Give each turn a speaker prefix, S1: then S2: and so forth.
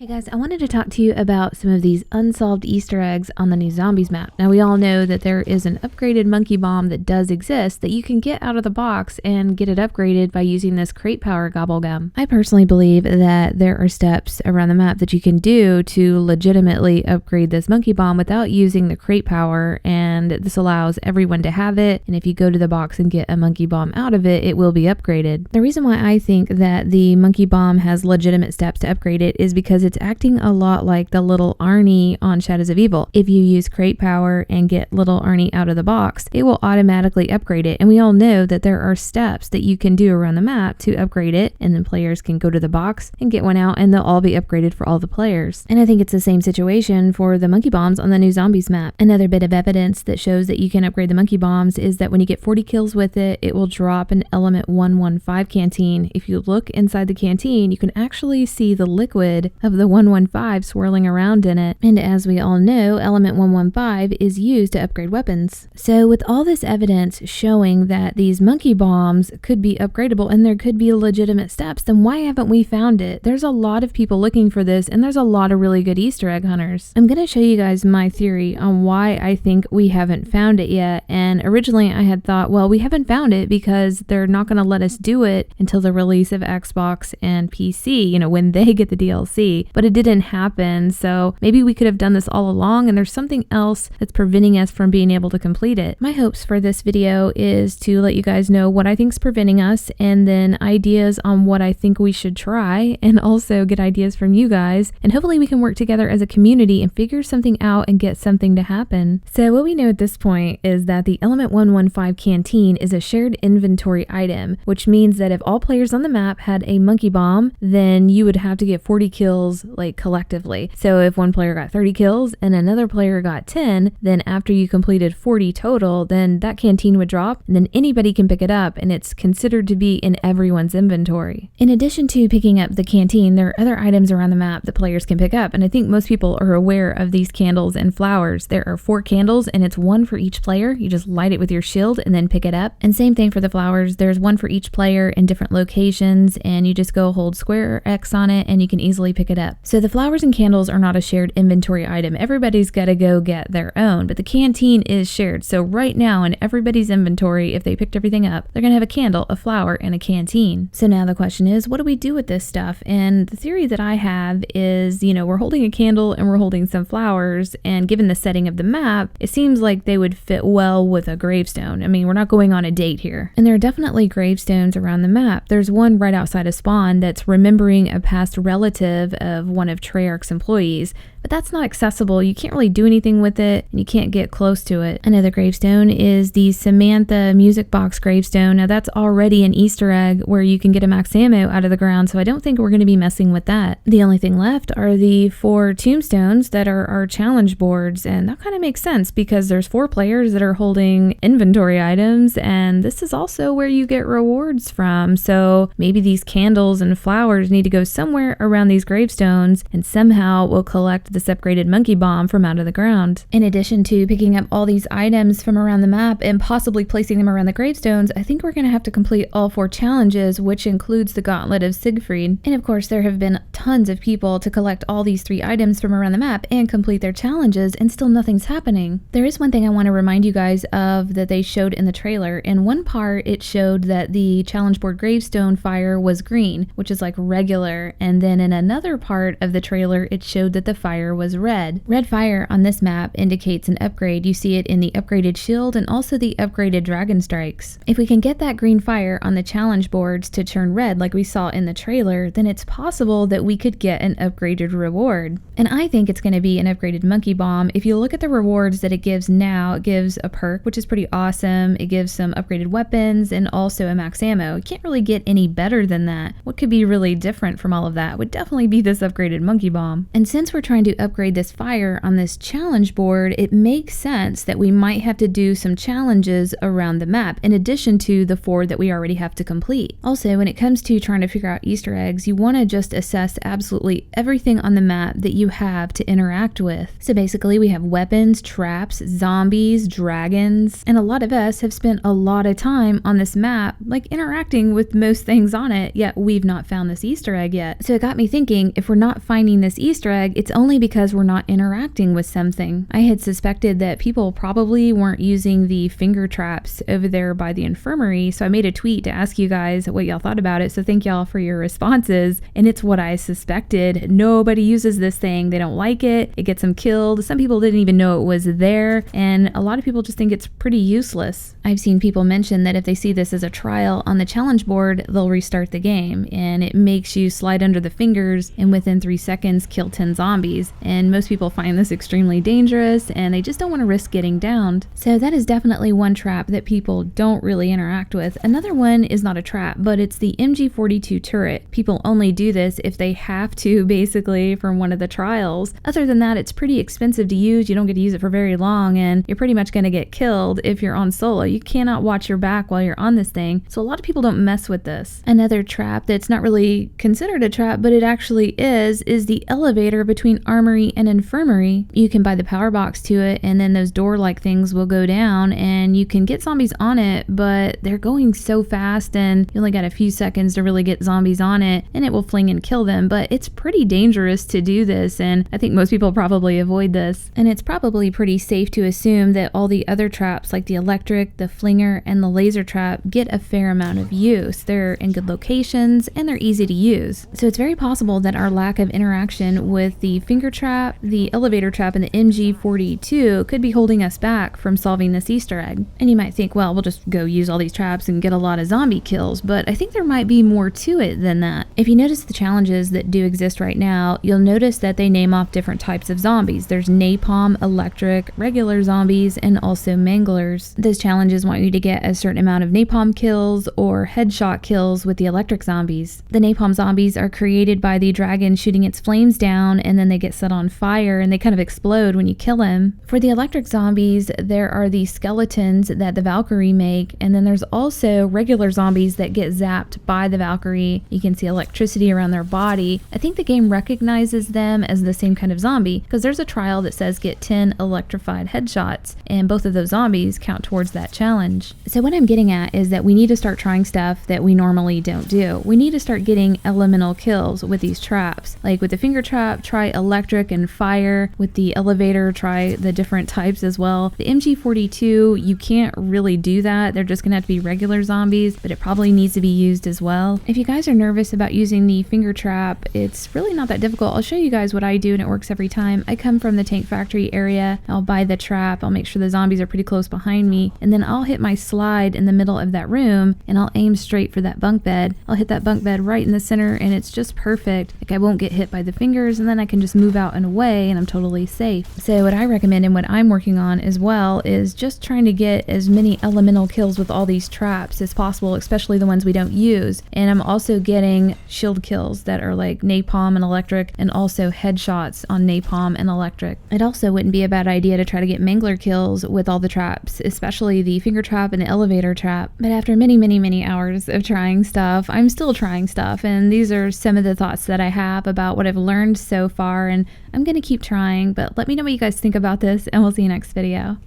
S1: Hey guys, I wanted to talk to you about some of these unsolved Easter eggs on the new Zombies map. Now we all know that there is an upgraded monkey bomb that does exist that you can get out of the box and get it upgraded by using this crate power gobble gum. I personally believe that there are steps around the map that you can do to legitimately upgrade this monkey bomb without using the crate power, and this allows everyone to have it, and if you go to the box and get a monkey bomb out of it, it will be upgraded. The reason why I think that the monkey bomb has legitimate steps to upgrade it is because it's acting a lot like the little Arnie on Shadows of Evil. If you use crate power and get little Arnie out of the box, it will automatically upgrade it, and we all know that there are steps that you can do around the map to upgrade it, and then players can go to the box and get one out and they'll all be upgraded for all the players. And I think it's the same situation for the monkey bombs on the new Zombies map. Another bit of evidence that shows that you can upgrade the monkey bombs is that when you get 40 kills with it, it will drop an element 115 canteen. If you look inside the canteen, you can actually see the liquid of the 115 swirling around in it. And as we all know, element 115 is used to upgrade weapons. So with all this evidence showing that these monkey bombs could be upgradable and there could be legitimate steps, then why haven't we found it? There's a lot of people looking for this, and there's a lot of really good Easter egg hunters. I'm going to show you guys my theory on why I think we haven't found it yet. And originally I had thought, well, we haven't found it because they're not going to let us do it until the release of Xbox and PC, when they get the DLC. But it didn't happen, so maybe we could have done this all along and there's something else that's preventing us from being able to complete it. My hopes for this video is to let you guys know what I think is preventing us, and then ideas on what I think we should try, and also get ideas from you guys, and hopefully we can work together as a community and figure something out and get something to happen. So what we know at this point is that the element 115 canteen is a shared inventory item, which means that if all players on the map had a monkey bomb, then you would have to get 40 kills collectively. So if one player got 30 kills and another player got 10, then after you completed 40 total, then that canteen would drop, and then anybody can pick it up, and it's considered to be in everyone's inventory. In addition to picking up the canteen, there are other items around the map that players can pick up, and I think most people are aware of these candles and flowers. There are 4 candles and it's one for each player. You just light it with your shield and then pick it up. And same thing for the flowers. There's one for each player in different locations, and you just go hold square or X on it and you can easily pick it up. So the flowers and candles are not a shared inventory item. Everybody's got to go get their own, but the canteen is shared. So right now in everybody's inventory, if they picked everything up, they're gonna have a candle, a flower, and a canteen. So now the question is, what do we do with this stuff? And the theory that I have is, we're holding a candle and we're holding some flowers, and given the setting of the map, it seems like they would fit well with a gravestone. I mean, we're not going on a date here. And there are definitely gravestones around the map. There's one right outside of spawn that's remembering a past relative of one of Treyarch's employees, but that's not accessible. You can't really do anything with it, and you can't get close to it. Another gravestone is the Samantha music box gravestone. Now that's already an Easter egg where you can get a max ammo out of the ground, so I don't think we're going to be messing with that. The only thing left are the 4 tombstones that are our challenge boards, and that kind of makes sense because there's 4 players that are holding inventory items, and this is also where you get rewards from. So maybe these candles and flowers need to go somewhere around these gravestones, and somehow we'll collect this upgraded monkey bomb from out of the ground. In addition to picking up all these items from around the map and possibly placing them around the gravestones, I think we're going to have to complete all 4 challenges, which includes the Gauntlet of Siegfried. And of course, there have been tons of people to collect all these 3 items from around the map and complete their challenges, and still nothing's happening. There is one thing I want to remind you guys of that they showed in the trailer. In one part, it showed that the challenge board gravestone fire was green, which is like regular, and then in another part of the trailer, it showed that the fire was red. Red fire on this map indicates an upgrade. You see it in the upgraded shield and also the upgraded dragon strikes. If we can get that green fire on the challenge boards to turn red like we saw in the trailer, then it's possible that we could get an upgraded reward. And I think it's going to be an upgraded monkey bomb. If you look at the rewards that it gives now, it gives a perk, which is pretty awesome. It gives some upgraded weapons and also a max ammo. You can't really get any better than that. What could be really different from all of that would definitely be this upgraded monkey bomb. And since we're trying to upgrade this fire on this challenge board, it makes sense that we might have to do some challenges around the map in addition to the 4 that we already have to complete. Also, when it comes to trying to figure out Easter eggs, you want to just assess absolutely everything on the map that you have to interact with. So basically we have weapons, traps, zombies, dragons, and a lot of us have spent a lot of time on this map interacting with most things on it, yet we've not found this Easter egg yet. So it got me thinking, if we're we're not finding this Easter egg, it's only because we're not interacting with something. I had suspected that people probably weren't using the finger traps over there by the infirmary, so I made a tweet to ask you guys what y'all thought about it, so thank y'all for your responses. And it's what I suspected. Nobody uses this thing. They don't like it. It gets them killed. Some people didn't even know it was there, and a lot of people just think it's pretty useless. I've seen people mention that if they see this as a trial on the challenge board, they'll restart the game, and it makes you slide under the fingers and within 3 seconds kill 10 zombies. And most people find this extremely dangerous, and they just don't want to risk getting downed. So that is definitely one trap that people don't really interact with. Another one is not a trap, but it's the MG42 turret. People only do this if they have to, basically, from one of the trials. Other than that, it's pretty expensive to use. You don't get to use it for very long, and you're pretty much going to get killed if you're on solo. You cannot watch your back while you're on this thing, so a lot of people don't mess with this. Another trap that's not really considered a trap, but it actually is the elevator between armory and infirmary. You can buy the power box to it, and then those door-like things will go down, and you can get zombies on it, but they're going so fast, and you only got a few seconds to really get zombies on it, and it will fling and kill them. But it's pretty dangerous to do this, and I think most people probably avoid this. And it's probably pretty safe to assume that all the other traps, like the electric, the flinger, and the laser trap, get a fair amount of use. They're in good locations, and they're easy to use. So it's very possible that our lack of interaction with the finger trap, the elevator trap, and the MG42 could be holding us back from solving this Easter egg. And you might think, well, we'll just go use all these traps and get a lot of zombie kills, but I think there might be more to it than that. If you notice the challenges that do exist right now, you'll notice that they name off different types of zombies. There's napalm, electric, regular zombies, and also manglers. Those challenges want you to get a certain amount of napalm kills or headshot kills with the electric zombies. The napalm zombies are created by the dragon shooting its flames down, and then they get set on fire and they kind of explode when you kill them. For the electric zombies, there are the skeletons that the Valkyrie make, and then there's also regular zombies that get zapped by the Valkyrie. You can see electricity around their body. I think the game recognizes them as the same kind of zombie, because there's a trial that says get 10 electrified headshots, and both of those zombies count towards that challenge. So what I'm getting at is that we need to start trying stuff that we normally don't do. We need to start getting elemental kills with these traps. Like with the finger trap, try electric and fire. With the elevator, try the different types as well. The MG42, you can't really do that. They're just gonna have to be regular zombies, but it probably needs to be used as well. If you guys are nervous about using the finger trap, it's really not that difficult. I'll show you guys what I do, and it works every time. I come from the tank factory area, I'll buy the trap, I'll make sure the zombies are pretty close behind me, and then I'll hit my slide in the middle of that room, and I'll aim straight for that bunk bed. I'll hit that bunk bed right in the center, and it's just perfect. Like, I won't get hit by the fingers, and then I can just move out and away, and I'm totally safe. So what I recommend, and what I'm working on as well, is just trying to get as many elemental kills with all these traps as possible, especially the ones we don't use. And I'm also getting shield kills that are like napalm and electric, and also headshots on napalm and electric. It also wouldn't be a bad idea to try to get mangler kills with all the traps, especially the finger trap and the elevator trap. But after many hours of trying stuff, I'm still trying stuff, and these are some of the thoughts that I have about what I've learned so far, and I'm gonna keep trying. But let me know what you guys think about this, and we'll see you next video.